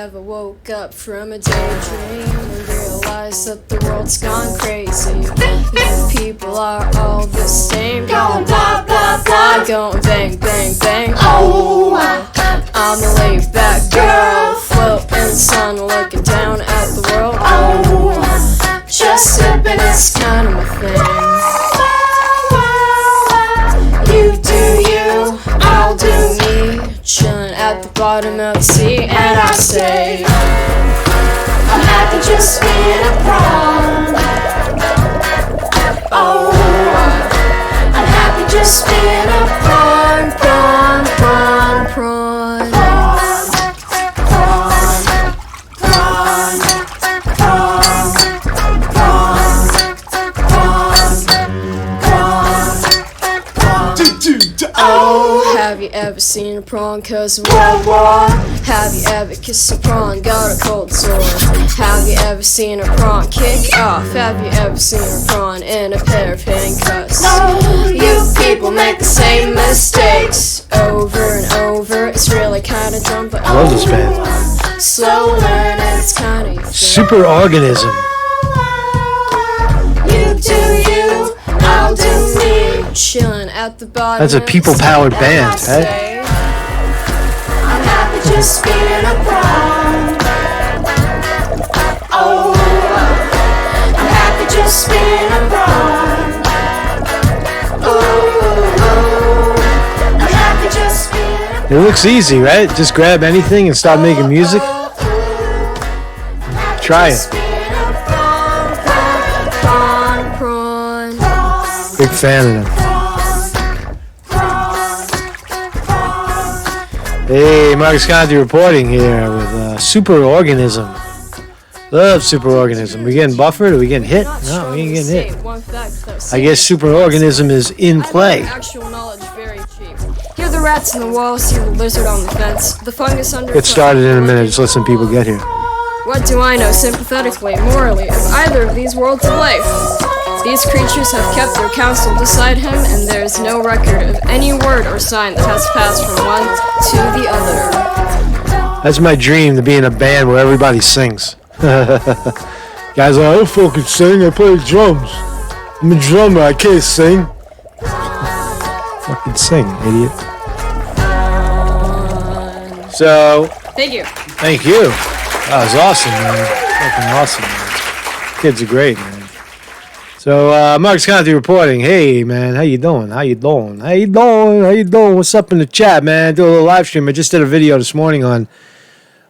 ever woke up from a daydream and realized that the world's gone crazy? You people are all the same, going blah blah blah, going bang bang bang. Oh, I'm a laid back girl, float in the sun, looking down at the world. Oh, just sipping, it's kind of my thing. You do you, I'll do me, chilling at the bottom of the sea, and I say, I'm happy just being a prawn. Oh, I'm happy just being a prawn, prawn, prawn, prawn. Oh, have you ever seen a prawn cause of World War? Have you ever kissed a prawn, got a cold sore? Have you ever seen a prawn kick off? Have you ever seen a prawn in a pair of handcuffs? You people make the same mistakes over and over. It's really kinda dumb, but I love this band. Slow learning, it's kinda Superorganism. You do you, I'll do me. Chilling at the bottom. That's a people-powered band, right? I'm happy just being a prawn. Oh, I'm happy just being a prawn. Oh, I'm happy just being a It looks easy, right? Just grab anything and start making music. Try it. Big fan of them. Hey, Marcus Conte reporting here with Superorganism. Love Superorganism. We getting buffered? Are we getting hit? No, we ain't getting hit. I guess Superorganism is in play. Actual knowledge very cheap. Hear the rats in the wall, see the lizard on the fence, the fungus under. Get started in a minute. Just let some people get here. What do I know sympathetically, morally, of either of these worlds of life? These creatures have kept their counsel beside him, and there is no record of any word or sign that has passed from one to the other. That's my dream, to be in a band where everybody sings. Guys, I don't fucking sing, I play drums. I'm a drummer, I can't sing. Fucking sing, idiot. So, Thank you. Thank you. That was awesome, man. Fucking awesome, man. Kids are great, man. So, Marcus Conte reporting. Hey, man, how you doing? How you doing? How you doing? How you doing? What's up in the chat, man? Do a little live stream. I just did a video this morning on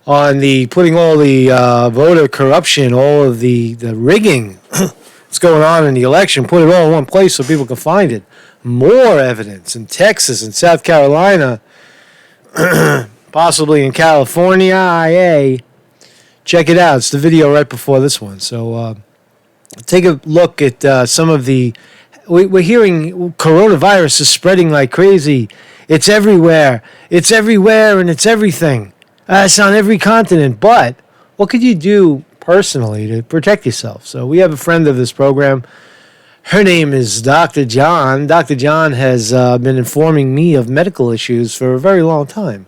the putting all the voter corruption, all of the rigging that's going on in the election. Put it all in one place so people can find it. More evidence in Texas and South Carolina, possibly in California. IA. Check it out. It's the video right before this one. So, take a look at some of the... We're hearing coronavirus is spreading like crazy. It's everywhere. It's everywhere and it's everything. It's on every continent. But what could you do personally to protect yourself? So we have a friend of this program. Her name is Dr. John. Dr. John has been informing me of medical issues for a very long time.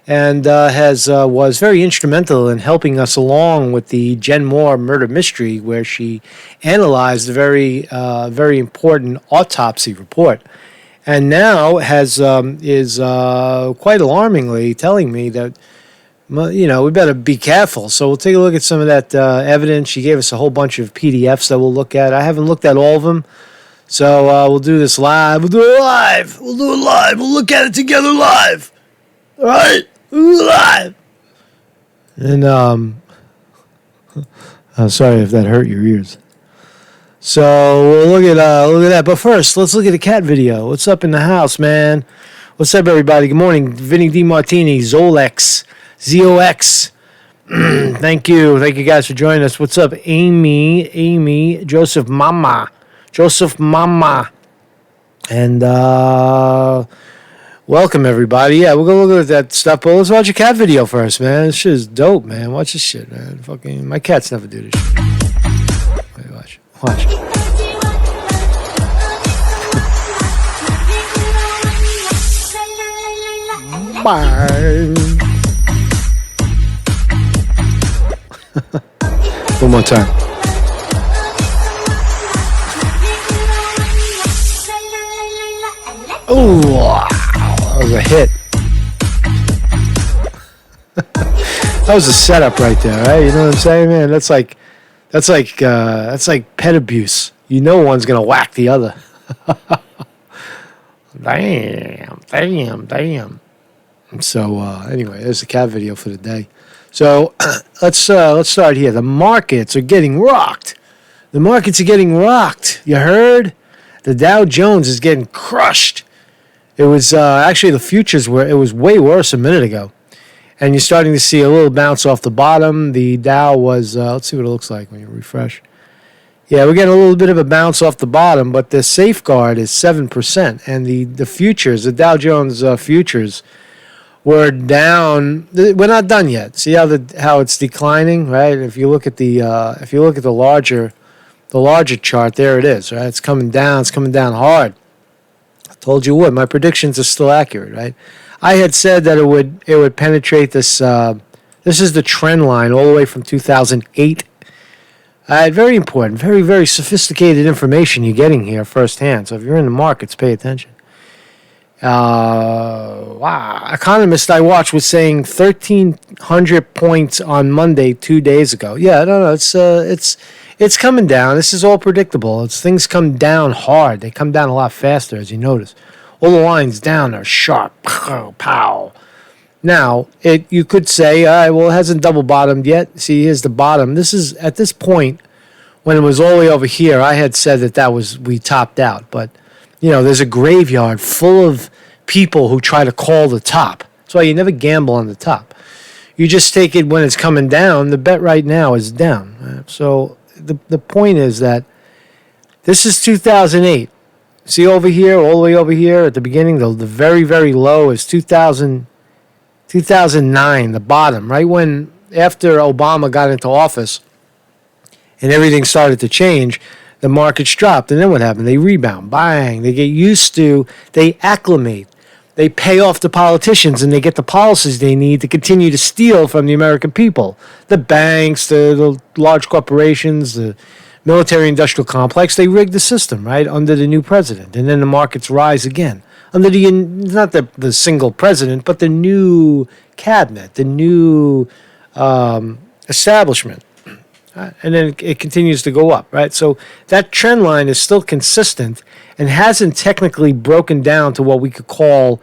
And was very instrumental in helping us along with the Jen Moore murder mystery, where she analyzed a very important autopsy report, and now is quite alarmingly telling me that we better be careful. So we'll take a look at some of that evidence. She gave us a whole bunch of PDFs that we'll look at. I haven't looked at all of them, so we'll do this live. We'll do it live. We'll do it live. We'll look at it together live. All right. Live. And I'm sorry if that hurt your ears. So we'll look at that. But first, let's look at the cat video. What's up in the house, man? What's up, everybody? Good morning, Vinny D. Martini, Zolex, ZOX. Thank you guys for joining us. What's up, Amy, Joseph Mama, and welcome, everybody. Yeah, we're going to look at that stuff, but let's watch a cat video first, man. This shit is dope, man. Watch this shit, man. Fucking, my cats never do this shit. Wait, watch. Bye. One more time. Oh, that was a hit. That was a setup right there, right? You know what I'm saying, man? That's like pet abuse. You know one's gonna whack the other. Damn. So anyway, there's the cat video for the day. So let's start here. The markets are getting rocked. You heard? The Dow Jones is getting crushed. It was actually the futures it was way worse a minute ago. And you're starting to see a little bounce off the bottom. The Dow was, let's see what it looks like when you refresh. Yeah, we're getting a little bit of a bounce off the bottom, but the safeguard is 7%. And the futures, the Dow Jones futures, were down. We're not done yet. See how it's declining, right? If you look at the larger chart, there it is, right? It's coming down hard. I told you what, my predictions are still accurate, right? I had said that it would penetrate this. This is the trend line all the way from 2008. Very important, very, very sophisticated information you're getting here firsthand. So if you're in the markets, pay attention. Wow. Economist I watched was saying 1,300 points on Monday 2 days ago. Yeah, no, it's coming down. This is all predictable. Things come down hard. They come down a lot faster, as you notice. All the lines down are sharp. Pow. Now, you could say, all right, well, it hasn't double bottomed yet. See, here's the bottom. This is, at this point, when it was all the way over here, I had said we topped out. But, there's a graveyard full of people who try to call the top. That's why you never gamble on the top. You just take it when it's coming down. The bet right now is down. So the point is that this is 2008. See over here, all the way over here at the beginning, the very, very low is 2009, the bottom, right when after Obama got into office and everything started to change, the markets dropped. And then what happened? They rebound. Bang. They get used to, they acclimate. They pay off the politicians and they get the policies they need to continue to steal from the American people. The banks, the large corporations, the military-industrial complex, they rigged the system, right, under the new president. And then the markets rise again. Under not the single president, but the new cabinet, the new establishment. And then it continues to go up, right? So that trend line is still consistent and hasn't technically broken down to what we could call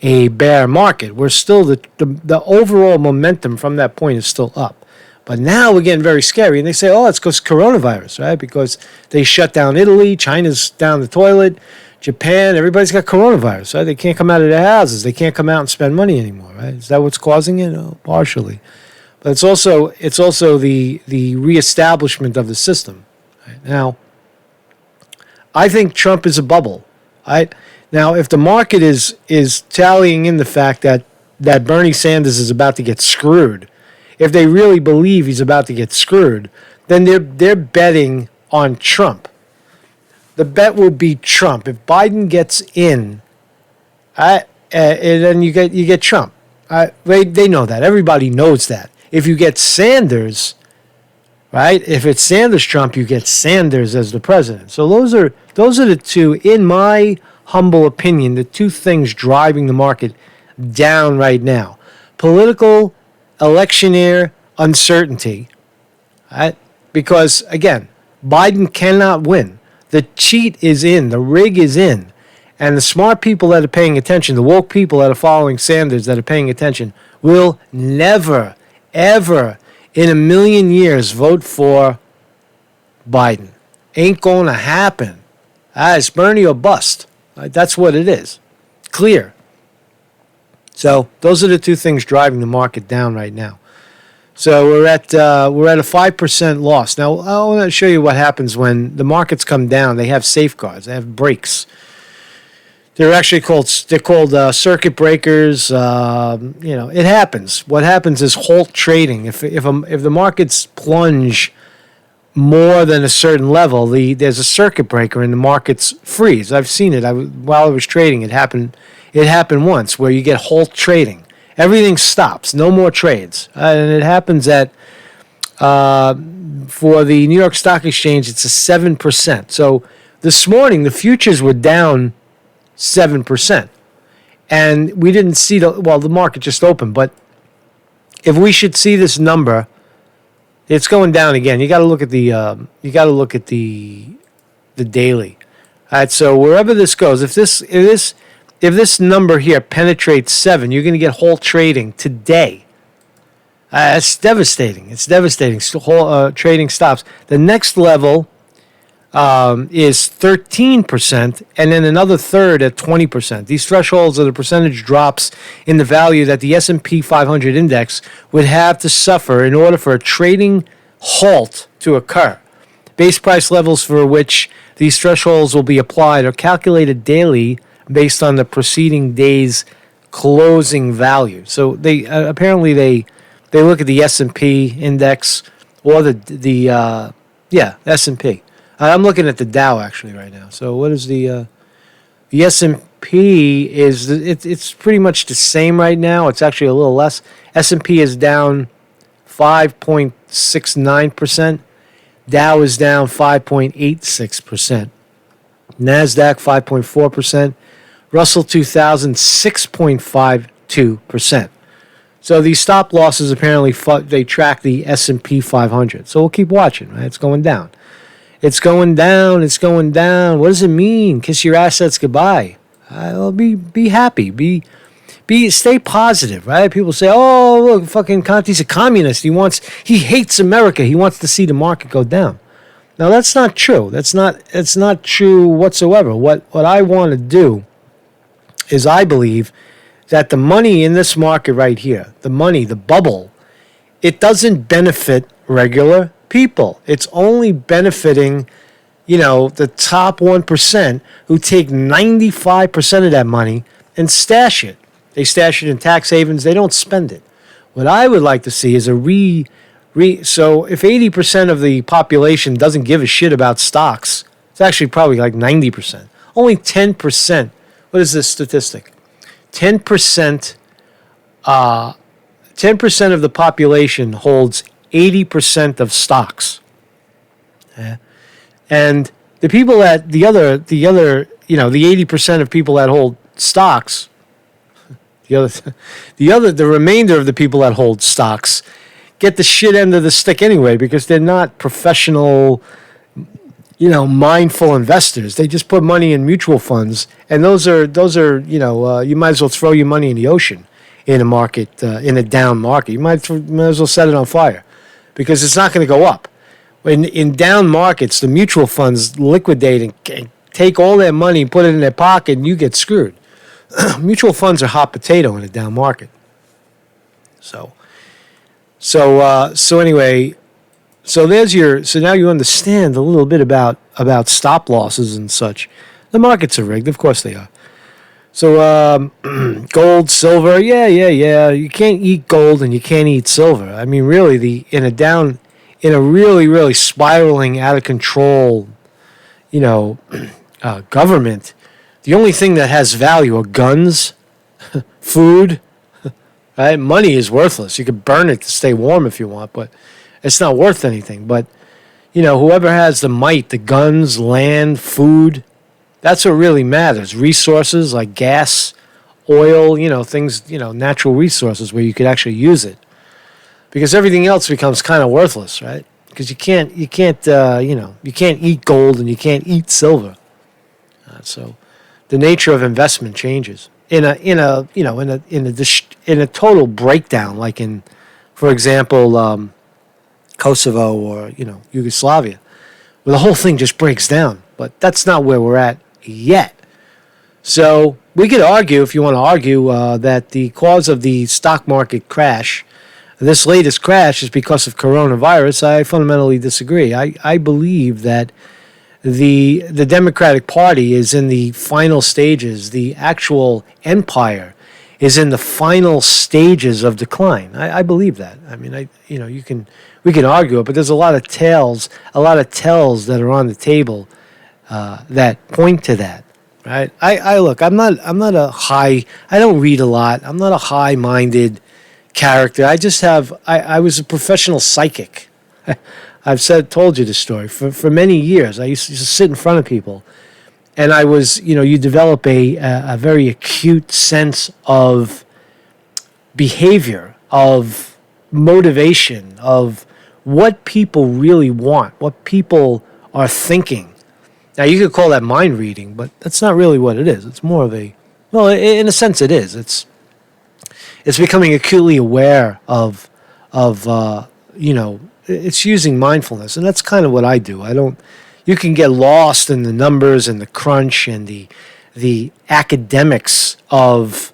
a bear market. We're still, the overall momentum from that point is still up. But now we're getting very scary. And they say, it's because coronavirus, right? Because they shut down Italy, China's down the toilet, Japan, everybody's got coronavirus, right? They can't come out of their houses. They can't come out and spend money anymore, right? Is that what's causing it? No, partially. But it's also the reestablishment of the system. Right? Now, I think Trump is a bubble. Right? Now, if the market is tallying in the fact that Bernie Sanders is about to get screwed, if they really believe he's about to get screwed, then they're betting on Trump. The bet will be Trump. If Biden gets in, then you get Trump. They know that. Everybody knows that. If you get Sanders, right? If it's Sanders-Trump, you get Sanders as the president. So those are the two, in my humble opinion, the two things driving the market down right now. Political electioneer uncertainty, right? Because, again, Biden cannot win. The cheat is in. The rig is in. And the smart people that are paying attention, the woke people that are following Sanders that are paying attention, will never, ever in a million years vote for Biden. Ain't going to happen. It's Bernie or bust. Right? That's what it is. Clear. So those are the two things driving the market down right now. So we're at a 5% loss. Now I want to show you what happens when the markets come down. They have safeguards. They have breaks. They're actually called circuit breakers. It happens. What happens is halt trading. If the markets plunge more than a certain level, there's a circuit breaker and the markets freeze. I've seen it. While I was trading, it happened. It happened once where you get halt trading. Everything stops. No more trades. And it happens at For the New York Stock Exchange, it's a 7%. So this morning, the futures were down 7%. And we didn't see the market just opened. But if we should see this number, it's going down again. You got to look at the daily. All right, so wherever this goes, if this number here penetrates 7, you're going to get whole trading today. It's devastating. It's devastating. Whole trading stops. The next level is 13%, and then another third at 20%. These thresholds are the percentage drops in the value that the S&P 500 index would have to suffer in order for a trading halt to occur. Base price levels for which these thresholds will be applied are calculated daily based on the preceding day's closing value. So they apparently they look at the S&P index or the S&P. I'm looking at the Dow actually right now. So what is the S&P is it's pretty much the same right now. It's actually a little less. S&P is down 5.69%. Dow is down 5.86%. NASDAQ 5.4%. Russell 2000 6.52%. So these stop losses apparently they track the S&P 500. So we'll keep watching. Right? It's going down. It's going down. It's going down. What does it mean? Kiss your assets goodbye. Well, be happy. Stay positive, right? People say, "Oh, look, fucking Conte's a communist. He hates America. He wants to see the market go down." Now that's not true. That's not true whatsoever. What I want to do is I believe that the money in this market right here, the bubble, it doesn't benefit regular people. It's only benefiting, the top 1% who take 95% of that money and stash it. They stash it in tax havens. They don't spend it. What I would like to see is so if 80% of the population doesn't give a shit about stocks, it's actually probably like 90%. Only 10%. What is this statistic? 10% of the population holds 80% of stocks. Yeah. And the people that the 80% of people that hold stocks, the remainder of the people that hold stocks get the shit end of the stick anyway because they're not professional, mindful investors. They just put money in mutual funds, and those are you might as well throw your money in the ocean in a market, in a down market. You might as well set it on fire because it's not going to go up. In down markets, the mutual funds liquidate and take all their money and put it in their pocket, and you get screwed. Mutual funds are hot potato in a down market. So anyway, so now you understand a little bit about stop losses and such. The markets are rigged, of course they are. So gold, silver, yeah. You can't eat gold and you can't eat silver. I mean, really, in a really, really spiraling out of control, government, the only thing that has value are guns, food, right? Money is worthless. You could burn it to stay warm if you want, but it's not worth anything. But, whoever has the might, the guns, land, food, that's what really matters. Resources like gas, oil, things, natural resources where you could actually use it. Because everything else becomes kind of worthless, right? Because you can't eat gold and you can't eat silver. So the nature of investment changes in a total breakdown, like in, for example, Kosovo or Yugoslavia, where the whole thing just breaks down. But that's not where we're at yet. So we could argue, if you want to argue, that the cause of the stock market crash, this latest crash, is because of coronavirus. I fundamentally disagree. I believe that the Democratic Party is in the final stages. The actual empire is in the final stages of decline. I believe that. I mean, we can argue it, but there's a lot of tells that are on the table that point to that. Right? I look. I'm not a high. I don't read a lot. I'm not a high-minded character. I just have. I was a professional psychic. I've told you this story for many years. I used to sit in front of people, and I was, you develop a very acute sense of behavior, of motivation, of what people really want, what people are thinking. Now, you could call that mind reading, but that's not really what it is. It's more of well, in a sense, it is. It's becoming acutely aware of it's using mindfulness, and that's kind of what I do. You can get lost in the numbers and the crunch and the academics of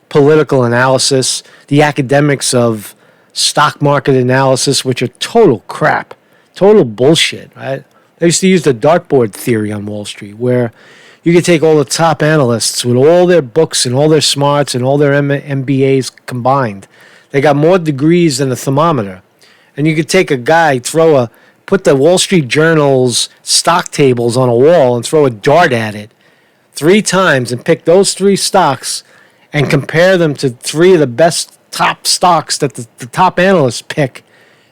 political analysis, the academics of stock market analysis, which are total crap, total bullshit, right? I used to use the dartboard theory on Wall Street, where you could take all the top analysts with all their books and all their smarts and all their MBAs combined. They got more degrees than a thermometer. And you could take a guy, put the Wall Street Journal's stock tables on a wall and throw a dart at it 3 times and pick those 3 stocks and compare them to 3 of the best top stocks that the top analysts pick.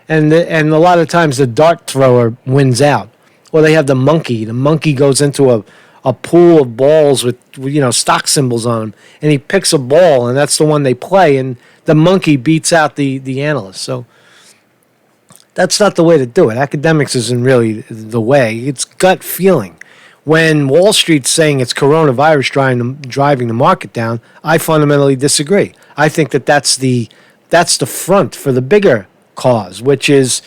And a lot of times the dart thrower wins out. Or they have the monkey. The monkey goes into a pool of balls with stock symbols on them, and he picks a ball, and that's the one they play, and the monkey beats out the analyst. So that's not the way to do it. Academics isn't really the way. It's gut feeling. When Wall Street's saying it's coronavirus driving the market down, I fundamentally disagree. I think that's the front for the bigger cause, which is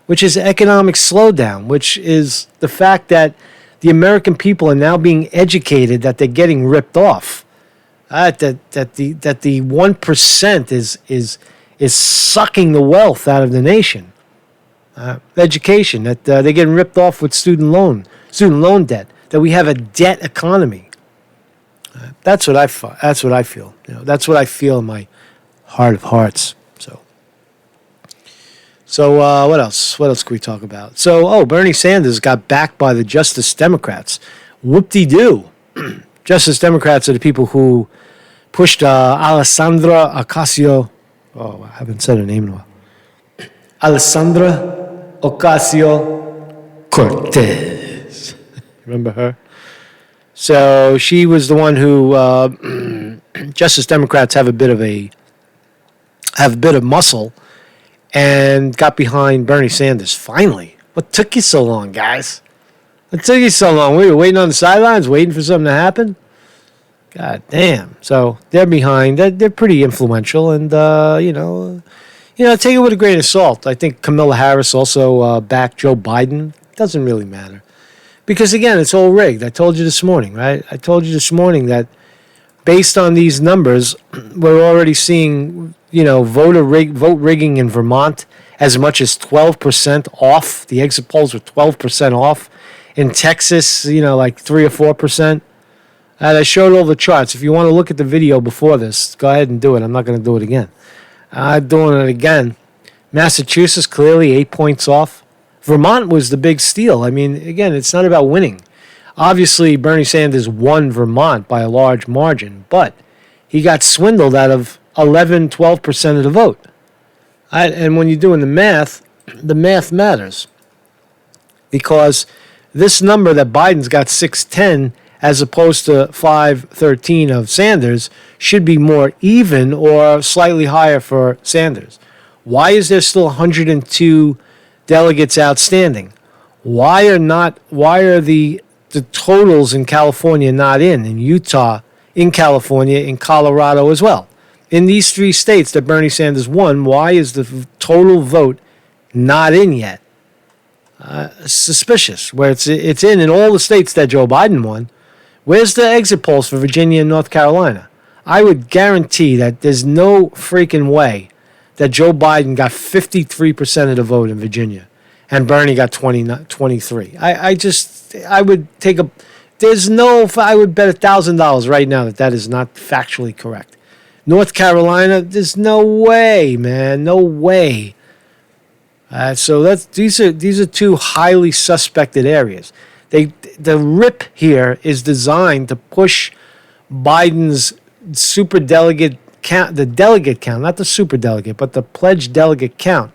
economic slowdown, which is the fact that the American people are now being educated that they're getting ripped off. That the 1% is sucking the wealth out of the nation. Education, that they're getting ripped off with student loan debt. That we have a debt economy. That's what I feel. That's what I feel in my heart of hearts. So what else? What else can we talk about? So, Bernie Sanders got backed by the Justice Democrats. Whoop-de-doo. Justice Democrats are the people who pushed Alessandra Ocasio. Oh, I haven't said her name in a while. Alessandra Ocasio-Cortez. Remember her? So she was the one who Justice Democrats have a bit of muscle, and got behind Bernie Sanders. Finally. What took you so long, guys? What took you so long? We were waiting on the sidelines, waiting for something to happen? God damn. So they're behind. They're pretty influential, and, take it with a grain of salt. I think Kamala Harris also backed Joe Biden. Doesn't really matter. Because, again, it's all rigged. I told you this morning, right? I told you this morning that based on these numbers, we're already seeing vote rigging in Vermont as much as 12% off. The exit polls were 12% off. In Texas, like 3 or 4%. And I showed all the charts. If you want to look at the video before this, go ahead and do it. I'm not going to do it again. I'm doing it again. Massachusetts, clearly 8 points off. Vermont was the big steal. I mean, again, it's not about winning. Obviously, Bernie Sanders won Vermont by a large margin, but he got swindled out of 11, 12% of the vote. And when you're doing the math matters. Because this number that Biden's got 610 as opposed to 513 of Sanders should be more even or slightly higher for Sanders. Why is there still 102 delegates outstanding? Why are the totals in California not in Utah, in California, in Colorado as well? In these 3 states that Bernie Sanders won, why is the total vote not in yet? Suspicious. Where it's in all the states that Joe Biden won. Where's the exit polls for Virginia and North Carolina? I would guarantee that there's no freaking way that Joe Biden got 53% of the vote in Virginia and Bernie got 23. I would bet $1,000 right now that is not factually correct. North Carolina, there's no way, man, no way. So these are 2 highly suspected areas. The rip here is designed to push Biden's superdelegate count, the delegate count, not the superdelegate, but the pledged delegate count,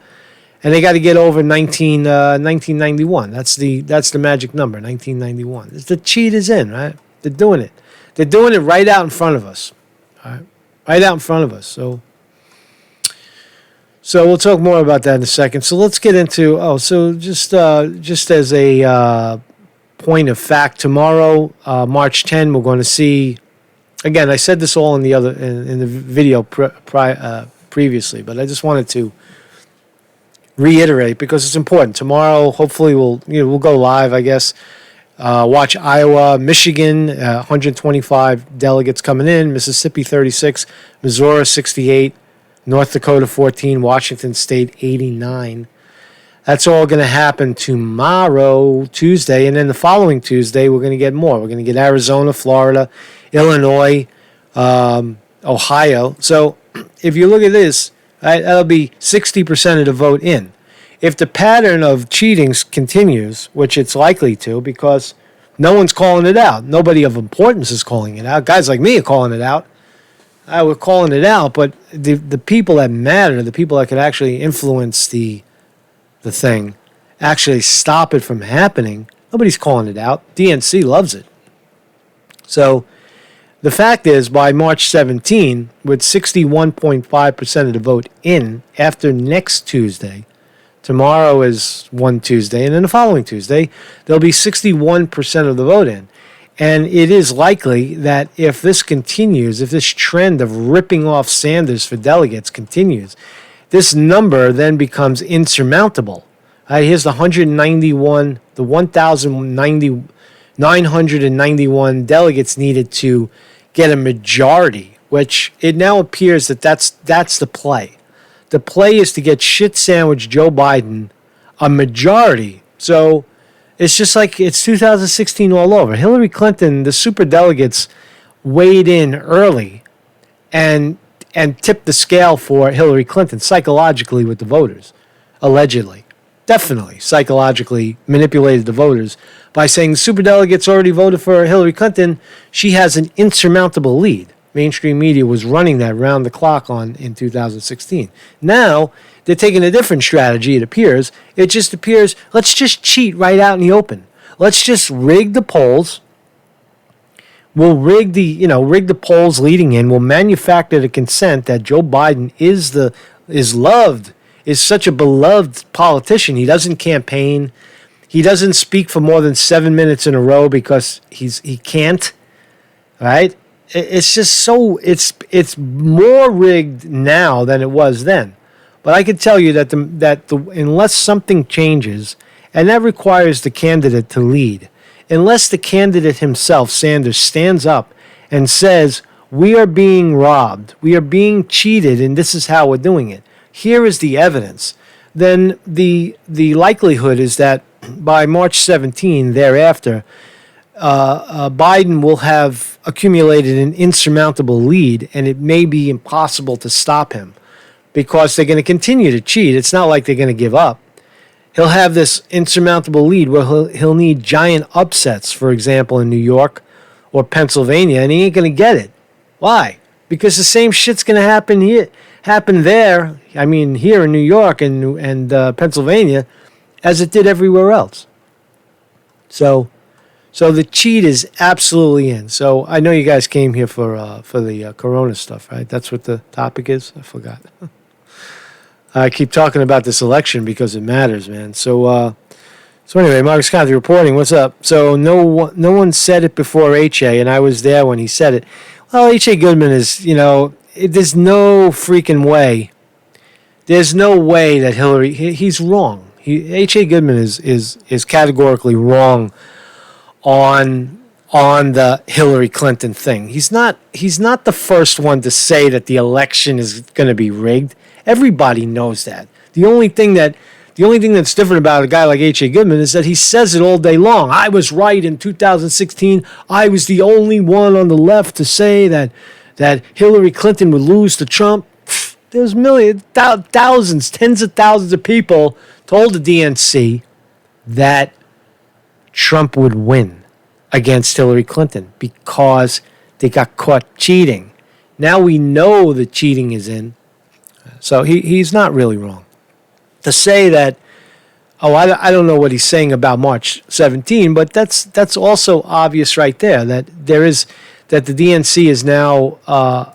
And they got to get over 1991. That's the magic number, 1991. The cheat is in, right? They're doing it. They're doing it right out in front of us. All right? Right out in front of us. So we'll talk more about that in a second. So let's get into, just as a point of fact, tomorrow, March 10, we're going to see, again, I said this all in the video previously, but I just wanted to reiterate because it's important. Tomorrow, hopefully, we'll go live, I guess. Watch Iowa, Michigan, 125 delegates coming in, Mississippi 36, Missouri 68, North Dakota 14, Washington State 89. That's all going to happen tomorrow, Tuesday, and then the following Tuesday we're going to get more. We're going to get Arizona, Florida, Illinois, Ohio. So if you look at this, right, that'll be 60% of the vote in. If the pattern of cheating continues, which it's likely to because no one's calling it out, nobody of importance is calling it out. Guys like me are calling it out. We're calling it out, but the people that matter, the people that can actually influence the thing, actually stop it from happening, nobody's calling it out. DNC loves it. So the fact is, by March 17, with 61.5% of the vote in after next Tuesday, tomorrow is one Tuesday, and then the following Tuesday, there'll be 61% of the vote in. And it is likely that if this continues, if this trend of ripping off Sanders for delegates continues, this number then becomes insurmountable. Here's the 991 delegates needed to get a majority, which it now appears that that's the play. The play is to get shit-sandwiched Joe Biden a majority. So it's just like it's 2016 all over. Hillary Clinton, the superdelegates weighed in early and tipped the scale for Hillary Clinton psychologically with the voters, allegedly. Definitely psychologically manipulated the voters by saying the superdelegates already voted for Hillary Clinton. She has an insurmountable lead. Mainstream media was running that round the clock in 2016. Now, they're taking a different strategy, it appears. It just appears, let's just cheat right out in the open. Let's just rig the polls. We'll rig the polls leading in. We'll manufacture the consent that Joe Biden is such a beloved politician. He doesn't campaign. He doesn't speak for more than 7 minutes in a row because he can't. Right? It's just so it's more rigged now than it was then. But I can tell you that unless something changes, and that requires the candidate to lead, unless the candidate himself, Sanders, stands up and says, we are being robbed, we are being cheated, and this is how we're doing it. Here is the evidence. Then the likelihood is that by March 17, thereafter, Biden will have accumulated an insurmountable lead, and it may be impossible to stop him because they're going to continue to cheat. It's not like they're going to give up. He'll have this insurmountable lead where he'll need giant upsets, for example, in New York or Pennsylvania, and he ain't going to get it. Why? Because the same shit's going to happen there. I mean, here in New York and Pennsylvania, as it did everywhere else. So the cheat is absolutely in. So I know you guys came here for the Corona stuff, right? That's what the topic is. I forgot. I keep talking about this election because it matters, man. So anyway, Marcus Conte reporting. What's up? So no one said it before HA, and I was there when he said it. Well, H.A. Goodman is, there's no freaking way. There's no way that Hillary. He's wrong. H.A. Goodman is categorically wrong on the Hillary Clinton thing. He's not the first one to say that the election is going to be rigged. Everybody knows that. The only thing that's different about a guy like H.A. Goodman is that he says it all day long. I was right in 2016. I was the only one on the left to say that Hillary Clinton would lose to Trump. There's thousands, tens of thousands of people told the DNC that Trump would win against Hillary Clinton because they got caught cheating. Now we know the cheating is in. So he's not really wrong. to say that, oh, I don't know what he's saying about March 17, but that's also obvious right there that that the DNC is now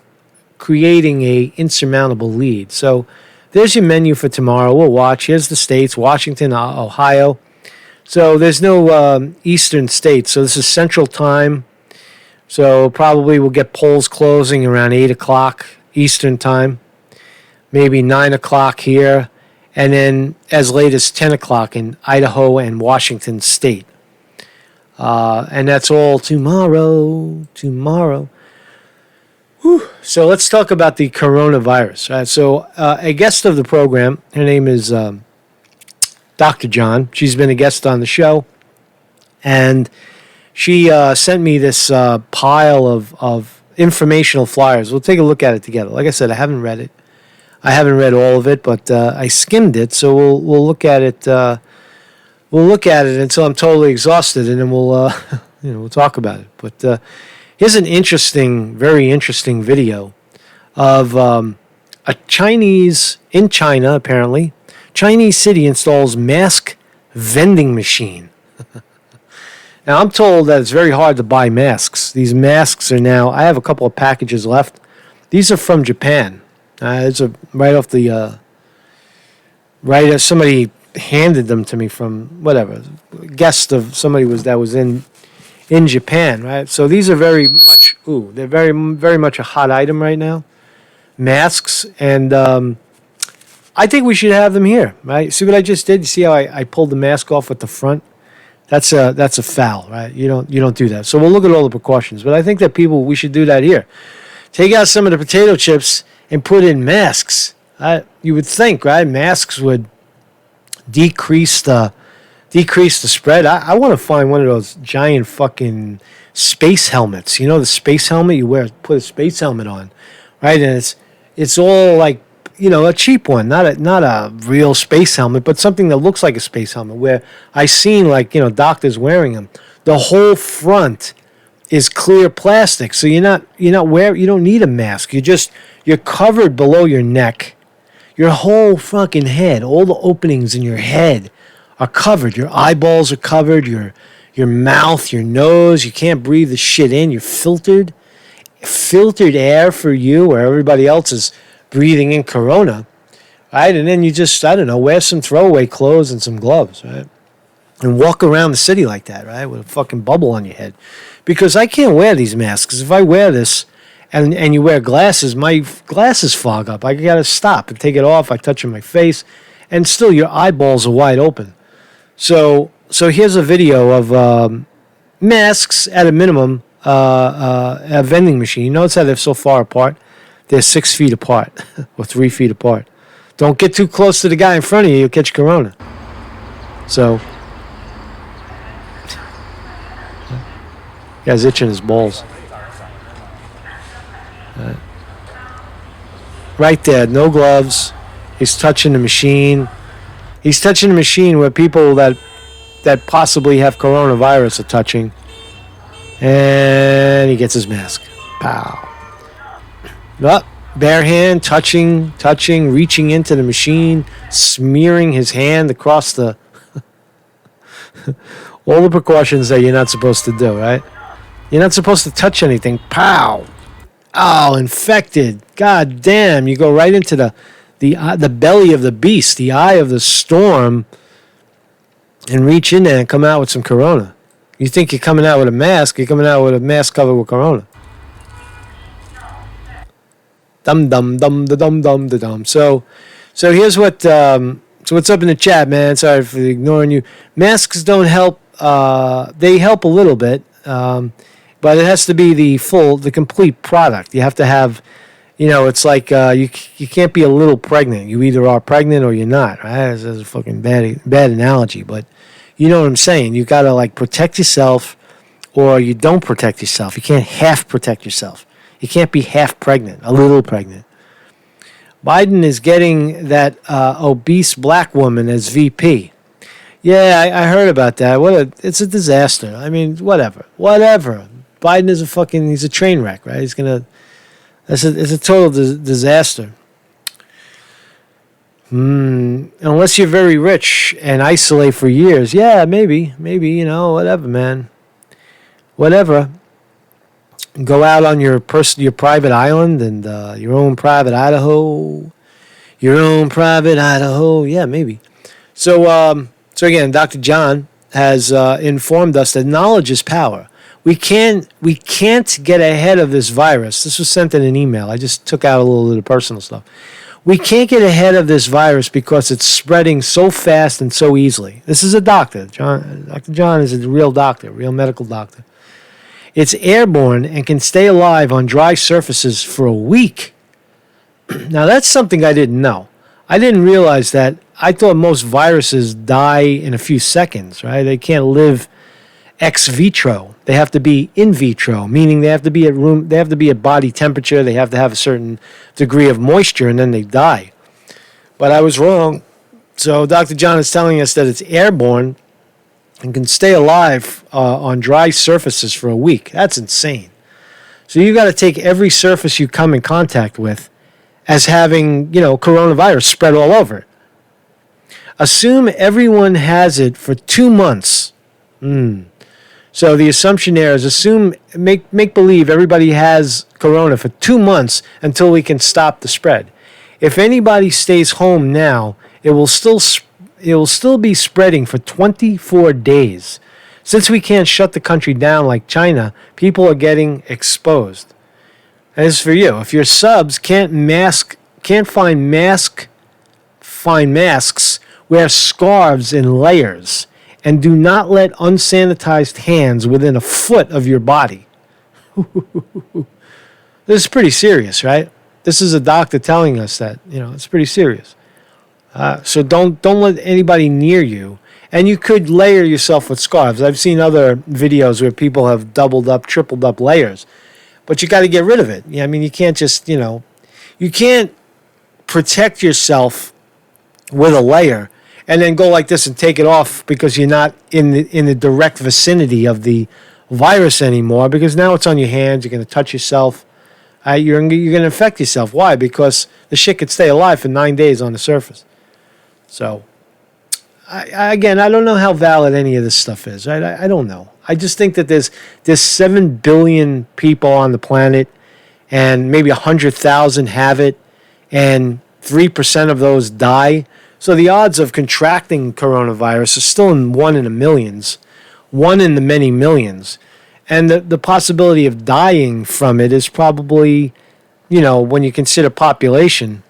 creating a insurmountable lead. So there's your menu for tomorrow. We'll watch. Here's the states: Washington, Ohio. So there's no eastern states. So this is Central Time. So probably we'll get polls closing around 8 o'clock Eastern Time, maybe 9 o'clock here, and then as late as 10 o'clock in Idaho and Washington State. And that's all tomorrow. Whew. So let's talk about the coronavirus. Right? So a guest of the program, her name is Dr. John. She's been a guest on the show. And she sent me this pile of informational flyers. We'll take a look at it together. Like I said, I haven't read it. I haven't read all of it, but I skimmed it. So we'll look at it. We'll look at it until I'm totally exhausted, and then we'll we'll talk about it. But here's an very interesting video of a Chinese in China, apparently. Chinese city installs mask vending machine. Now, I'm told that it's very hard to buy masks. These masks are now, I have a couple of packages left. These are from Japan. It's right off the, right as somebody handed them to me from, whatever, guest of somebody that was in Japan, right? So these are very much, they're very, very much a hot item right now. Masks, and I think we should have them here, right? See what I just did? You see how I pulled the mask off at the front? That's a foul, right? You don't do that. So we'll look at all the precautions. But I think that we should do that here. Take out some of the potato chips and put in masks. You would think, right? Masks would decrease the spread. I want to find one of those giant fucking space helmets. You know the space helmet you wear? Put a space helmet on, right? And it's all like, a cheap one, not a real space helmet, but something that looks like a space helmet, where I seen doctors wearing them. The whole front is clear plastic, so you don't need a mask. You're covered below your neck. Your whole fucking head, all the openings in your head are covered. Your eyeballs are covered, your mouth, your nose, you can't breathe the shit in. You're filtered air for you, where everybody else is breathing in corona, right? And then you just, wear some throwaway clothes and some gloves, right? And walk around the city like that, right? With a fucking bubble on your head. Because I can't wear these masks. If I wear this and you wear glasses, my glasses fog up. I got to stop and take it off. I touch on my face. And still, your eyeballs are wide open. So here's a video of masks at a minimum, a vending machine. You notice how they're so far apart? They're 6 feet apart or 3 feet apart. Don't get too close to the guy in front of you. You'll catch corona. So, guy's itching his balls. Right there, no gloves. He's touching the machine. He's touching the machine where people that possibly have coronavirus are touching. And he gets his mask. Pow. Up, bare hand, touching, reaching into the machine, smearing his hand across the... all the precautions that you're not supposed to do, right? You're not supposed to touch anything. Pow! Oh, infected. God damn, you go right into the belly of the beast, the eye of the storm, and reach in there and come out with some corona. You think you're coming out with a mask, you're coming out with a mask covered with corona. Dum. So here's what. So what's up in the chat, man? Sorry for ignoring you. Masks don't help. They help a little bit, but it has to be the complete product. You have to have, it's like you can't be a little pregnant. You either are pregnant or you're not. Right? That's a fucking bad analogy, but you know what I'm saying. You gotta protect yourself, or you don't protect yourself. You can't half protect yourself. You can't be half pregnant, a little pregnant. Biden is getting that obese black woman as VP. Yeah, I heard about that. It's a disaster. I mean, whatever. Biden is he's a train wreck, right? It's a total disaster. Unless you're very rich and isolate for years. Yeah, maybe, whatever, man. Whatever. Go out on your private island and your own private Idaho. Your own private Idaho. Yeah, maybe. So again, Dr. John has informed us that knowledge is power. We can't get ahead of this virus. This was sent in an email. I just took out a little bit of personal stuff. We can't get ahead of this virus because it's spreading so fast and so easily. This is a doctor. Dr. John is a real doctor, real medical doctor. It's airborne and can stay alive on dry surfaces for a week. Now, that's something I didn't know. I didn't realize that. I thought most viruses die in a few seconds, right? They can't live ex vitro. They have to be in vitro, meaning they have to be at body temperature, they have to have a certain degree of moisture, and then they die. But I was wrong. So Dr. John is telling us that it's airborne and can stay alive on dry surfaces for a week. That's insane. So you got to take every surface you come in contact with as having, coronavirus spread all over. Assume everyone has it for 2 months. So the assumption there is make believe everybody has corona for 2 months until we can stop the spread. If anybody stays home now, it will still be spreading for 24 days. Since we can't shut the country down like China, people are getting exposed. And this is for you. If your subs can't find masks, wear scarves in layers, and do not let unsanitized hands within a foot of your body. This is pretty serious, right? This is a doctor telling us that, it's pretty serious. So don't let anybody near you. And you could layer yourself with scarves. I've seen other videos where people have doubled up, tripled up layers. But you got to get rid of it. Yeah, I mean, you can't just, you can't protect yourself with a layer and then go like this and take it off because you're not in the direct vicinity of the virus anymore, because now it's on your hands. You're going to touch yourself. You're going to infect yourself. Why? Because the shit could stay alive for 9 days on the surface. So, I don't know how valid any of this stuff is. Right? I don't know. I just think that there's 7 billion people on the planet, and maybe 100,000 have it, and 3% of those die. So the odds of contracting coronavirus are still in 1 in a millions, 1 in the many millions. And the possibility of dying from it is probably, when you consider population,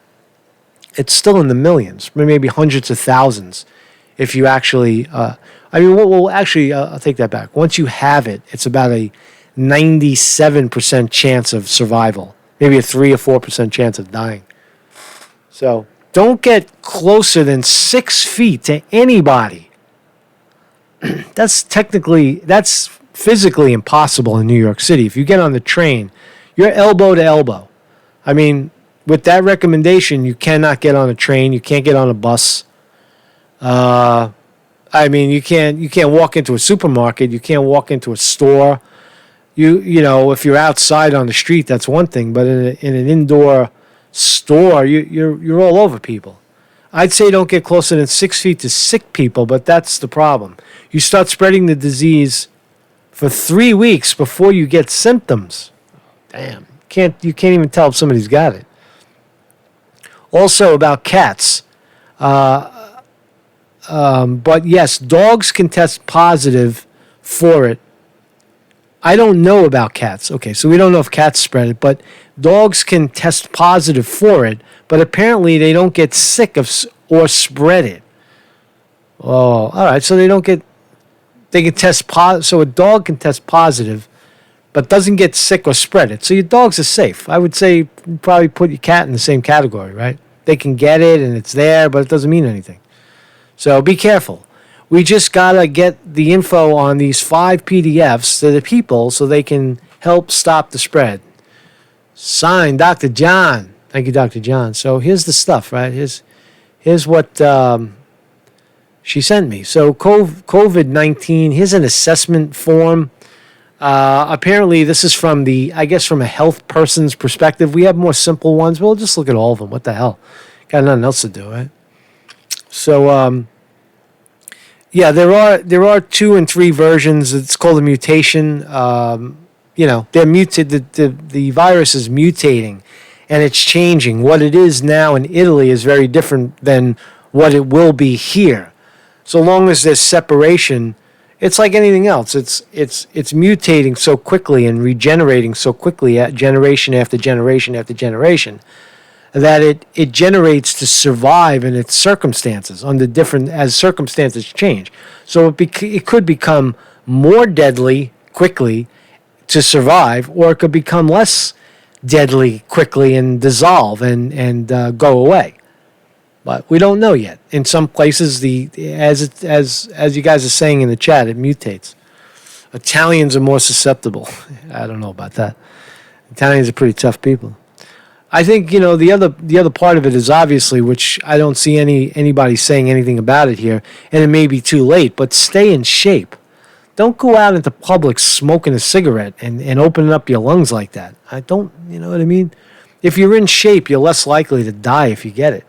it's still in the millions, maybe hundreds of thousands. If you actually, I'll take that back. Once you have it, it's about a 97% chance of survival, maybe a 3 or 4% chance of dying. So don't get closer than 6 feet to anybody. That's physically impossible in New York City. If you get on the train, you're elbow to elbow. I mean, with that recommendation, you cannot get on a train. You can't get on a bus. You can't walk into a supermarket. You can't walk into a store. If you're outside on the street, that's one thing. But in an indoor store, you're all over people. I'd say don't get closer than 6 feet to sick people, but that's the problem. You start spreading the disease for 3 weeks before you get symptoms. Damn, you can't even tell if somebody's got it. Also about cats. But yes, dogs can test positive for it. I don't know about cats. Okay, so we don't know if cats spread it, but dogs can test positive for it, but apparently they don't get sick or spread it. Oh, all right, so they can test positive. So a dog can test positive, but doesn't get sick or spread it. So your dogs are safe. I would say probably put your cat in the same category, right? They can get it and it's there, but it doesn't mean anything. So be careful. We just got to get the info on these 5 PDFs to the people so they can help stop the spread. Signed, Dr. John. Thank you, Dr. John. So here's the stuff, right? Here's what she sent me. So COVID-19, here's an assessment form. Apparently, this is from from a health person's perspective. We have more simple ones. We'll just look at all of them. What the hell? Got nothing else to do, right? So yeah, there are 2 and 3 versions. It's called a mutation. They're mutated. The virus is mutating, and it's changing. What it is now in Italy is very different than what it will be here. So long as there's separation, it's like anything else. It's mutating so quickly and regenerating so quickly, at generation after generation after generation, that it generates to survive in its circumstances under different as circumstances change. So it could become more deadly quickly to survive, or it could become less deadly quickly and dissolve and go away. But we don't know yet. In some places, as you guys are saying in the chat, it mutates. Italians are more susceptible. I don't know about that. Italians are pretty tough people. I think the other part of it is obviously, which I don't see anybody saying anything about it here, and it may be too late. But stay in shape. Don't go out into public smoking a cigarette and opening up your lungs like that. You know what I mean? If you're in shape, you're less likely to die if you get it.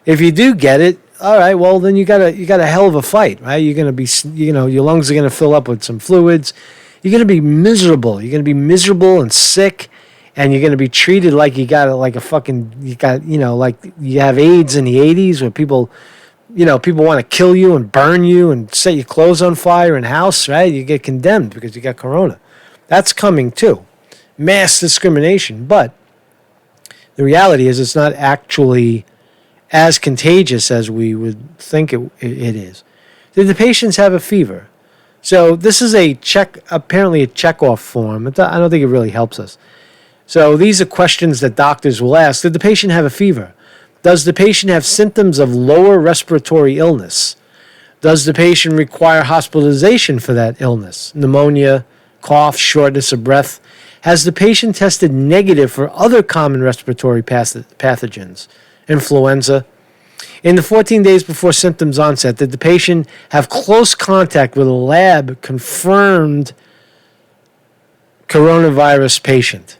If you do get it, all right, well then you got a hell of a fight, right? You're gonna be, your lungs are gonna fill up with some fluids. You're gonna be miserable. You're gonna be miserable and sick, and you're gonna be treated like you got like you have AIDS in the '80s, where people want to kill you and burn you and set your clothes on fire in house, right? You get condemned because you got corona. That's coming too. Mass discrimination. But the reality is it's not actually as contagious as we would think it is. Did the patients have a fever? So this is apparently a check-off form. I don't think it really helps us. So these are questions that doctors will ask. Did the patient have a fever? Does the patient have symptoms of lower respiratory illness? Does the patient require hospitalization for that illness? Pneumonia, cough, shortness of breath. Has the patient tested negative for other common respiratory pathogens? Influenza. In the 14 days before symptoms onset, did the patient have close contact with a lab-confirmed coronavirus patient?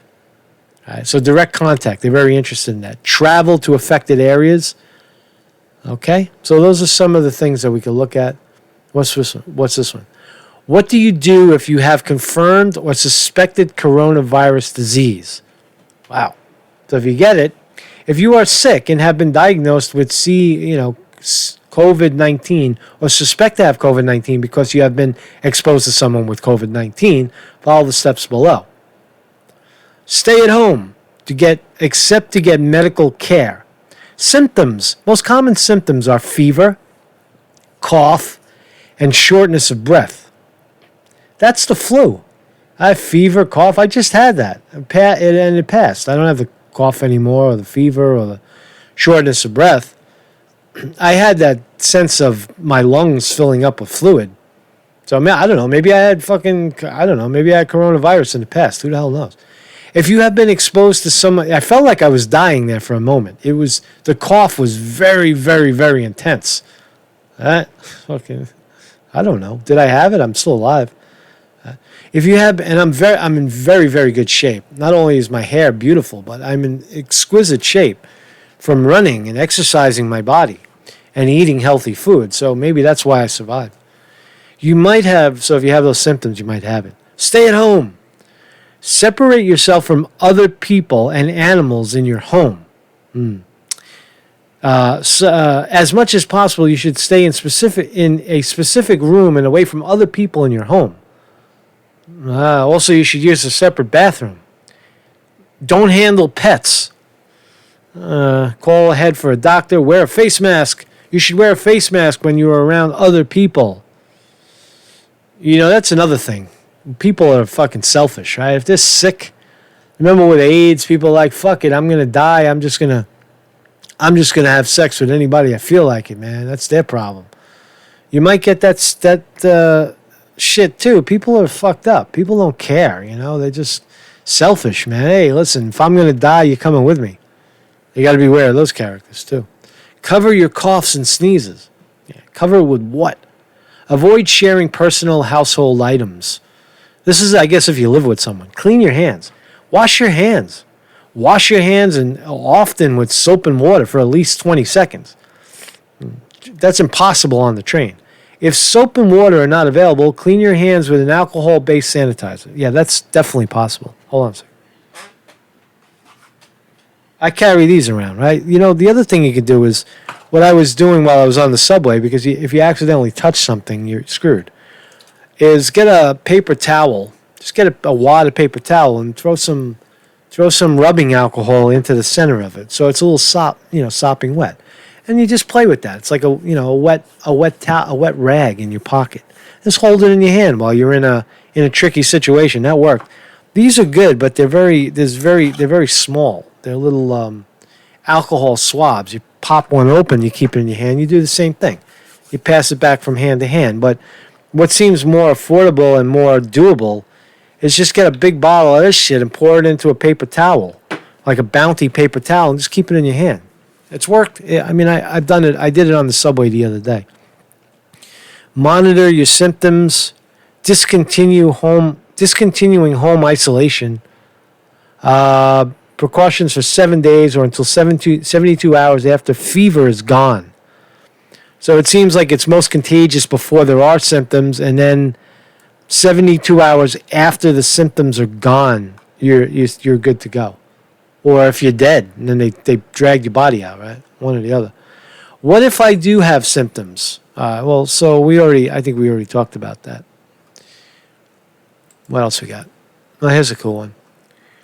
All right, so direct contact, they're very interested in that. Travel to affected areas. Okay, so those are some of the things that we can look at. What's this one? What do you do if you have confirmed or suspected coronavirus disease? Wow. So if you get it, if you are sick and have been diagnosed with COVID-19 or suspect to have COVID-19 because you have been exposed to someone with COVID-19, follow the steps below. Stay at home except to get medical care. Symptoms. Most common symptoms are fever, cough, and shortness of breath. That's the flu. I have fever, cough. I just had that. And it passed. I don't have the cough anymore, or the fever, or the shortness of breath. I had that sense of my lungs filling up with fluid. So I don't know. Maybe I had maybe I had coronavirus in the past. Who the hell knows? If you have been exposed to someone, I felt like I was dying there for a moment. The cough was very, very, very intense. I don't know. Did I have it? I'm still alive. If you have, and I'm in very, very good shape. Not only is my hair beautiful, but I'm in exquisite shape from running and exercising my body and eating healthy food. So maybe that's why I survived. You might have, so if you have those symptoms, you might have it. Stay at home. Separate yourself from other people and animals in your home. As much as possible, you should stay in a specific room and away from other people in your home. Also, you should use a separate bathroom. Don't handle pets. Call ahead for a doctor. Wear a face mask. You should wear a face mask when you are around other people. That's another thing. People are fucking selfish, right? If they're sick, remember with AIDS, people are like, fuck it, I'm gonna die. I'm just gonna have sex with anybody I feel like it, man. That's their problem. You might get that shit too. People are fucked up. People don't care, They're just selfish, man. Hey, listen, if I'm gonna die, you're coming with me. You got to beware of those characters too. Cover your coughs and sneezes. Yeah, cover it with what? Avoid sharing personal household items. This is, I guess, if you live with someone. Clean your hands. Wash your hands. Wash your hands, and often with soap and water for at least 20 seconds. that's impossible on the train. If soap and water are not available, clean your hands with an alcohol-based sanitizer. Yeah, that's definitely possible. Hold on a second. I carry these around, right? You know, the other thing you could do is what I was doing while I was on the subway, because if you accidentally touch something, you're screwed, is get a paper towel. Just get a wad of paper towel and throw some rubbing alcohol into the center of it, so it's a little sopping wet, and you just play with that. It's like a wet rag in your pocket. Just hold it in your hand while you're in a tricky situation. That worked. These are good, but they're very small. They're little alcohol swabs. You pop one open, you keep it in your hand. You do the same thing. You pass it back from hand to hand. But what seems more affordable and more doable is just get a big bottle of this shit and pour it into a paper towel, like a Bounty paper towel, and just keep it in your hand. It's worked. I mean, I've done it. I did it on the subway the other day. Monitor your symptoms. Discontinuing home isolation. Precautions for 7 days or until 72 hours after fever is gone. So it seems like it's most contagious before there are symptoms, and then 72 hours after the symptoms are gone, you're good to go. Or if you're dead, and then they drag your body out, right? One or the other. What if I do have symptoms? I think we already talked about that. What else we got? Oh, here's a cool one.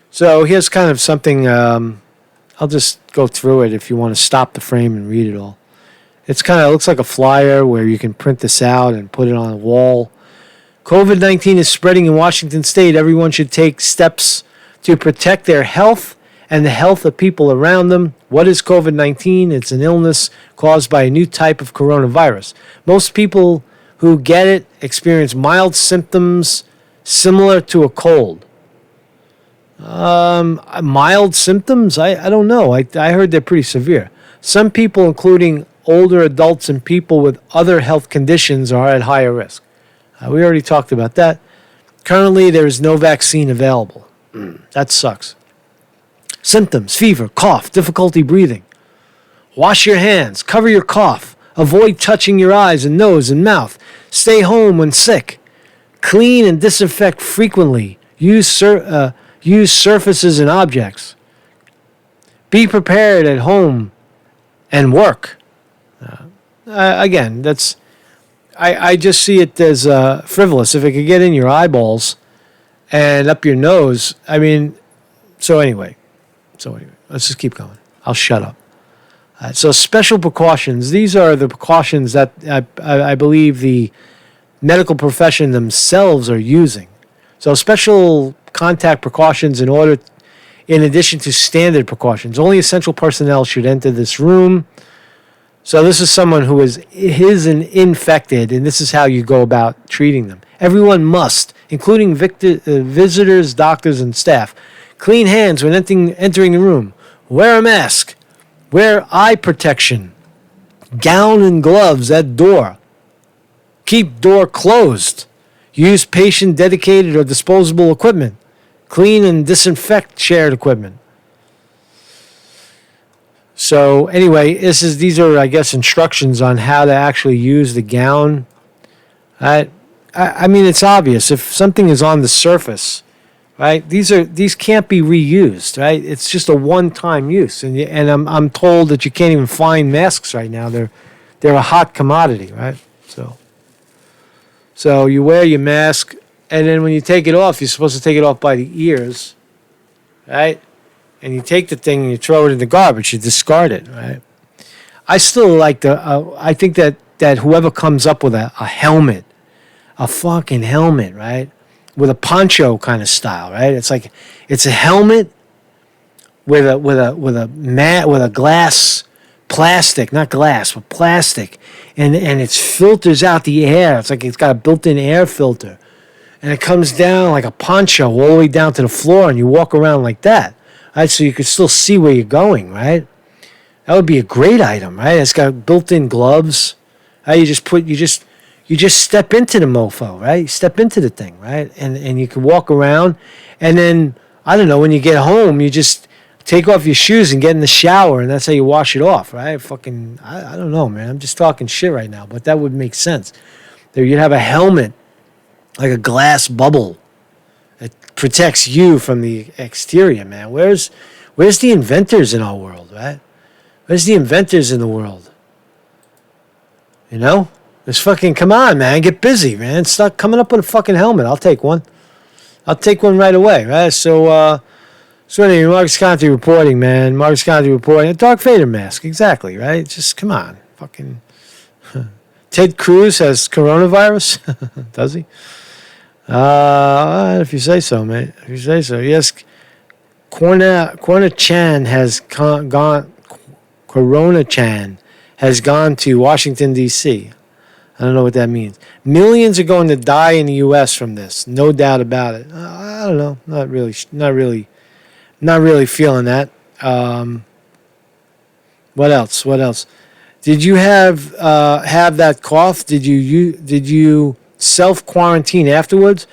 So here's kind of something, I'll just go through it if you want to stop the frame and read it all. It's kind of looks like a flyer where you can print this out and put it on a wall. COVID-19 is spreading in Washington State. Everyone should take steps to protect their health and the health of people around them. What is COVID-19? It's an illness caused by a new type of coronavirus. Most people who get it experience mild symptoms similar to a cold. Mild symptoms? I don't know. I heard they're pretty severe. Some people, including older adults and people with other health conditions, are at higher risk. We already talked about that. Currently, there is no vaccine available. That sucks. Symptoms: fever, cough, difficulty breathing. Wash your hands. Cover your cough. Avoid touching your eyes and nose and mouth. Stay home when sick. Clean and disinfect frequently. Use surfaces and objects. Be prepared at home and work. Again, I just see it as frivolous. If it could get in your eyeballs and up your nose, I mean, so anyway, let's just keep going. I'll shut up. So special precautions. These are the precautions that I believe the medical profession themselves are using. So special contact precautions in addition to standard precautions. Only essential personnel should enter this room. So this is someone who is infected, and this is how you go about treating them. Everyone must, including visitors, doctors, and staff, clean hands when entering the room. Wear a mask. Wear eye protection. Gown and gloves at door. Keep door closed. Use patient-dedicated or disposable equipment. Clean and disinfect shared equipment. So anyway, these are, I guess, instructions on how to actually use the gown. I mean, it's obvious. If something is on the surface, right, these can't be reused, right? It's just a one-time use. And I'm told that you can't even find masks right now. They're a hot commodity, right? So you wear your mask, and then when you take it off, you're supposed to take it off by the ears, right? And you take the thing and you throw it in the garbage. You discard it, right? I still like I think that whoever comes up with a helmet, a fucking helmet, right, with a poncho kind of style, right? It's like it's a helmet with a glass plastic, not glass, but plastic, and it filters out the air. It's like it's got a built-in air filter, and it comes down like a poncho all the way down to the floor, and you walk around like that. Right, so you could still see where you're going, right? That would be a great item, right? It's got built-in gloves. Right? You just step into the mofo, right? You step into the thing, right? And you can walk around, and then I don't know, when you get home, you just take off your shoes and get in the shower, and that's how you wash it off, right? I don't know, man. I'm just talking shit right now, but that would make sense. There, you'd have a helmet, like a glass bubble, that protects you from the exterior, man. Where's the inventors in our world, right? Where's the inventors in the world? You know? Just fucking, come on, man. Get busy, man. Start coming up with a fucking helmet. I'll take one. I'll take one right away, right? So anyway, Marcus Conte reporting, man. Marcus Conte reporting. A Darth Vader mask, exactly, right? Just, come on. Fucking. Ted Cruz has coronavirus? Does he? If you say so, mate. If you say so. Yes, Corona Chan has gone. Corona Chan has gone to Washington, D.C. I don't know what that means. Millions are going to die in the U.S. from this, no doubt about it. I don't know. Not really feeling that. What else? Did you have that cough? Did you self quarantine afterwards?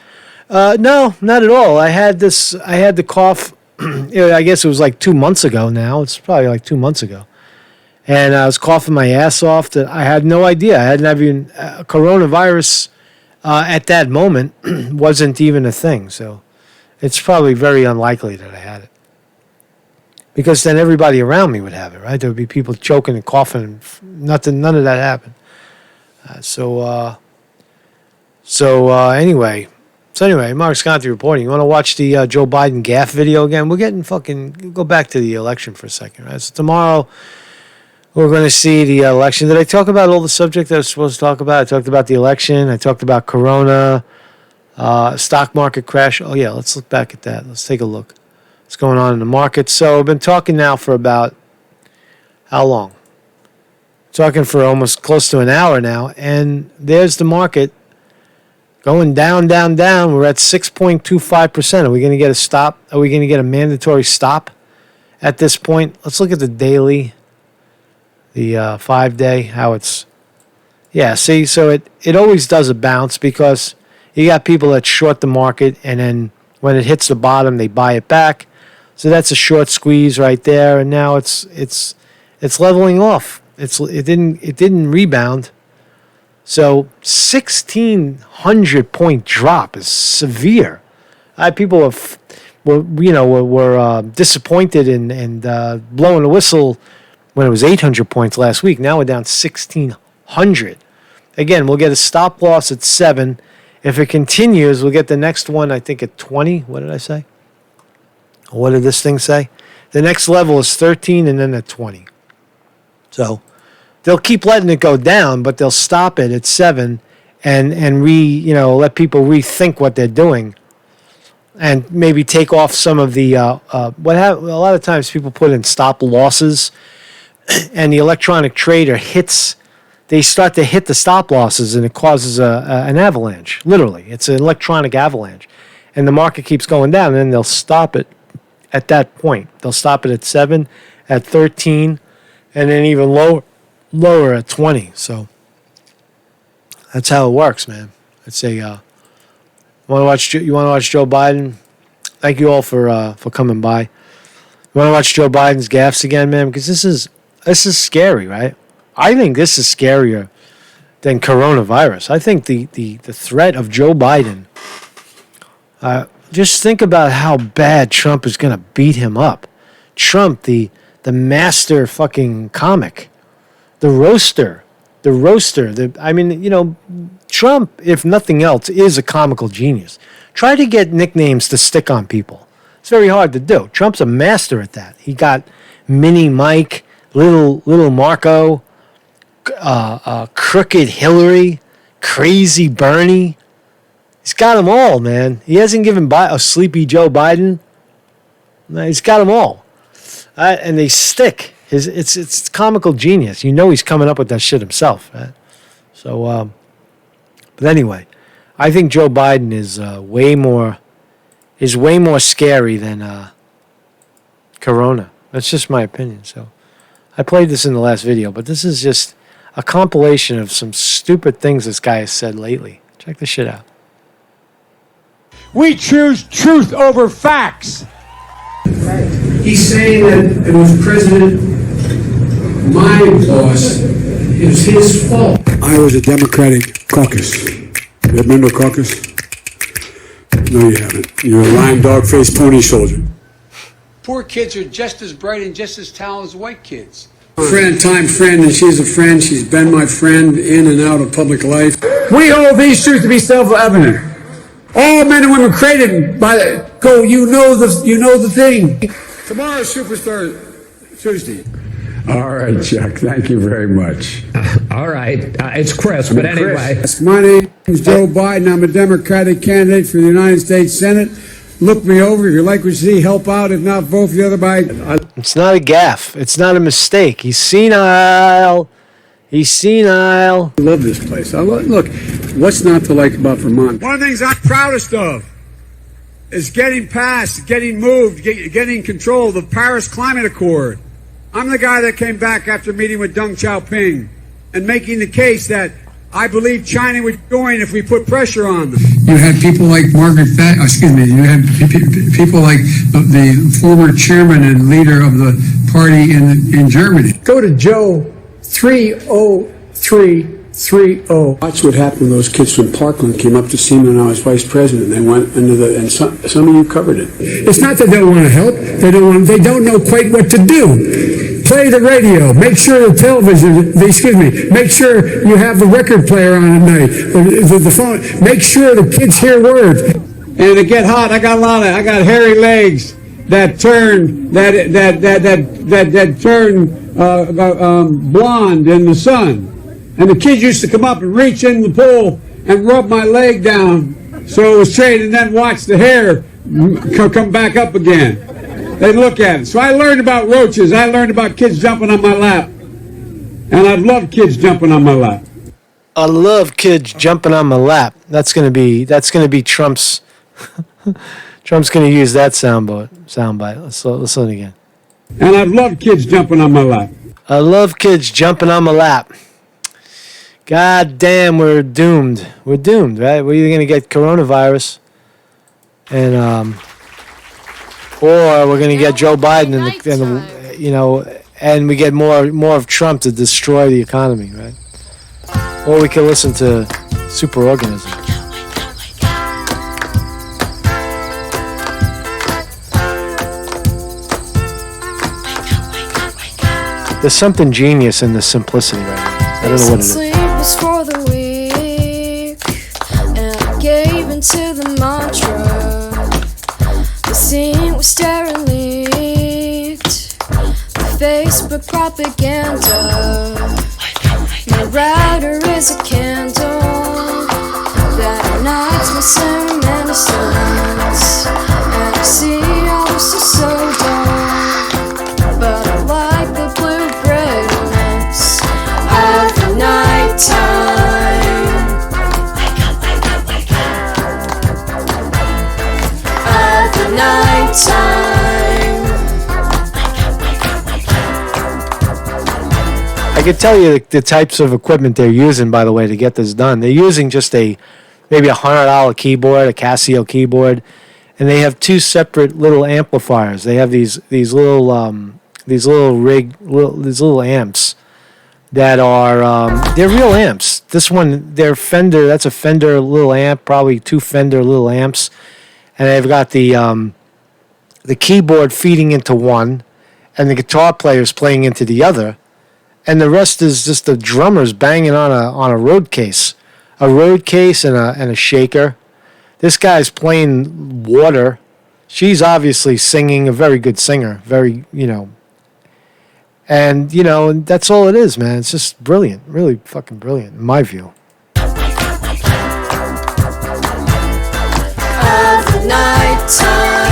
No, not at all. I had the cough. I guess it was like 2 months ago now. It's probably like 2 months ago. And I was coughing my ass off. That I had no idea. I hadn't even coronavirus at that moment wasn't even a thing. So it's probably very unlikely that I had it, because then everybody around me would have it, right? There would be people choking and coughing, and none of that happened. Anyway, Mark Conte reporting. You want to watch the Joe Biden gaffe video again? Go back to the election for a second, right? So tomorrow, we're going to see the election. Did I talk about all the subject that I was supposed to talk about? I talked about the election. I talked about Corona, stock market crash. Oh, yeah, let's look back at that. Let's take a look. What's going on in the market? So I've been talking now for about, how long? Talking for almost close to an hour now. And there's the market going down, down, down. We're at 6.25%. Are we going to get a stop? Are we going to get a mandatory stop at this point? Let's look at the daily. The 5-day, how it's, see, so it always does a bounce, because you got people that short the market, and then when it hits the bottom, they buy it back. So that's a short squeeze right there, and now it's leveling off. It didn't rebound. So 1,600 point drop is severe. People were disappointed and blowing the whistle when it was 800 points last week. Now we're down 1,600. Again, we'll get a stop loss at 7. If it continues, we'll get the next one, I think, at 20. What did I say? What did this thing say? The next level is 13 and then at 20. So they'll keep letting it go down, but they'll stop it at 7 and let people rethink what they're doing, and maybe take off some of the a lot of times people put in stop losses, and the electronic trader they start to hit the stop losses, and it causes an avalanche. Literally, it's an electronic avalanche, and the market keeps going down, and then they'll stop it at that point. They'll stop it at 7, at 13, and then even lower at 20. So that's how it works, man. I'd say, you want to watch Joe Biden? Thank you all for coming by. You want to watch Joe Biden's gaffes again, man? Because this is scary, right? I think this is scarier than coronavirus. I think the threat of Joe Biden, just think about how bad Trump is going to beat him up. Trump, the master fucking comic, the roaster. Trump, if nothing else, is a comical genius. Try to get nicknames to stick on people. It's very hard to do. Trump's a master at that. He got Mini Mike, Little Marco, Crooked Hillary, Crazy Bernie. He's got them all, man. He hasn't given a Sleepy Joe Biden. He's got them all. And they stick. It's comical genius. You know he's coming up with that shit himself. Right? So, but anyway, I think Joe Biden is way more scary than Corona. That's just my opinion. So, I played this in the last video, but this is just a compilation of some stupid things this guy has said lately. Check this shit out. We choose truth over facts. He's saying that it was President, my boss, it was his fault. I was a Democratic caucus. You ever been to a caucus? No, you haven't. You're a lying, dog-faced pony soldier. Poor kids are just as bright and just as talented as white kids. Friend, and she's a friend. She's been my friend in and out of public life. We hold these truths to be self-evident. All men and women created by you know the thing. Tomorrow's Superstar Tuesday. All right, Chuck. Thank you very much. All right. It's Chris, but anyway. Chris. My name is Joe Biden. I'm a Democratic candidate for the United States Senate. Look me over. If you like what you see, help out. If not, vote for the other Biden. It's not a gaffe. It's not a mistake. He's senile. He's senile. I love this place. Look, what's not to like about Vermont? One of the things I'm proudest of is getting moved, getting control of the Paris Climate Accord. I'm the guy that came back after meeting with Deng Xiaoping and making the case that I believe China would join if we put pressure on them. You had people like you had people like the former chairman and leader of the party in Germany. Go to Joe 30330. Watch what happened when those kids from Parkland came up to see me when I was vice president. They went into and some of you covered it. It's not that they don't want to help. They don't know quite what to do. Play the radio. Make sure the television. Make sure you have the record player on at night. The phone. Make sure the kids hear words. And to get hot, I got hairy legs that turn blonde in the sun. And the kids used to come up and reach in the pool and rub my leg down so it was straight, and then watch the hair come back up again. They look at it. So I learned about roaches. I learned about kids jumping on my lap. And I love kids jumping on my lap. I love kids jumping on my lap. That's gonna be Trump's. Trump's gonna use that soundbite. Let's listen again. And I love kids jumping on my lap. I love kids jumping on my lap. God damn, we're doomed. We're doomed, right? We're either gonna get coronavirus, and or we're gonna get Joe Biden and we get more of Trump to destroy the economy, right? Or we can listen to Superorganism. There's something genius in the simplicity right now. I don't know what it is. Sleep was for the weak, and I gave into the mantra. The scene was sterile leaked, the Facebook propaganda. My router is a candle that ignites my sentimentals, and I see all this is so dark, but I like the blue brilliance of the nighttime, of the nighttime. I could tell you the types of equipment they're using, by the way, to get this done. They're using just maybe $100 keyboard, a Casio keyboard, and they have two separate little amplifiers. They have these little amps that are they're real amps. This one, they're Fender. That's a Fender little amp, probably two Fender little amps, and they've got the keyboard feeding into one, and the guitar player's playing into the other. And the rest is just the drummers banging on a road case, and a shaker. This guy's playing Water. She's obviously singing, a very good singer, and that's all it is, man. It's just brilliant, really fucking brilliant, in my view. Of the nighttime.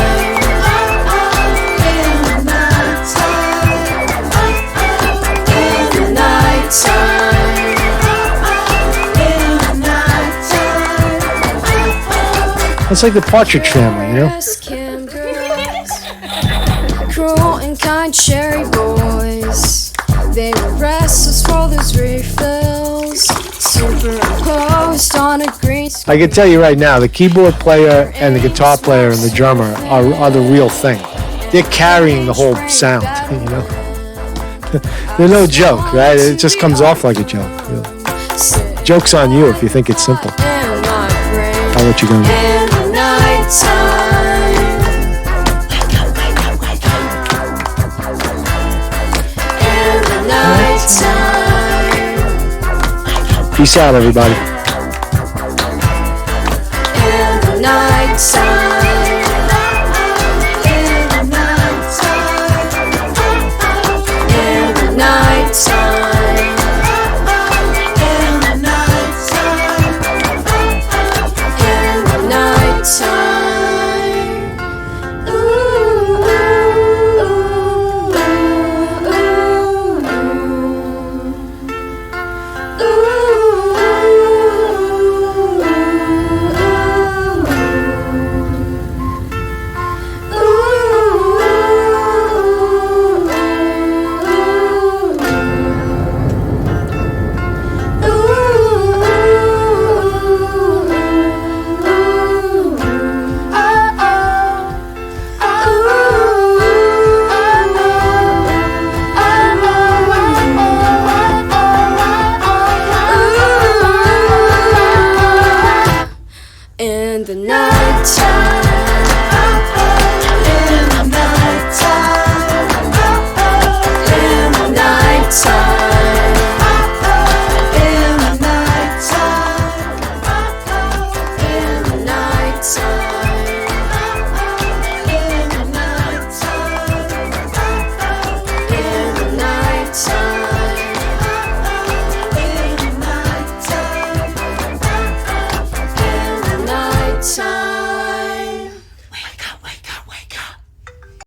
It's like the Partridge Family, Cruel and kind cherry boys. They were restless for those refills, superimposed on a green screen. I can tell you right now, the keyboard player and the guitar player and the drummer are the real thing. they're carrying the whole sound, you know. They're no joke, right? It just comes off like a joke. Really. Joke's on you if you think it's simple. I'll let you go. In the nighttime. In the nighttime. Peace out, everybody. In the nighttime.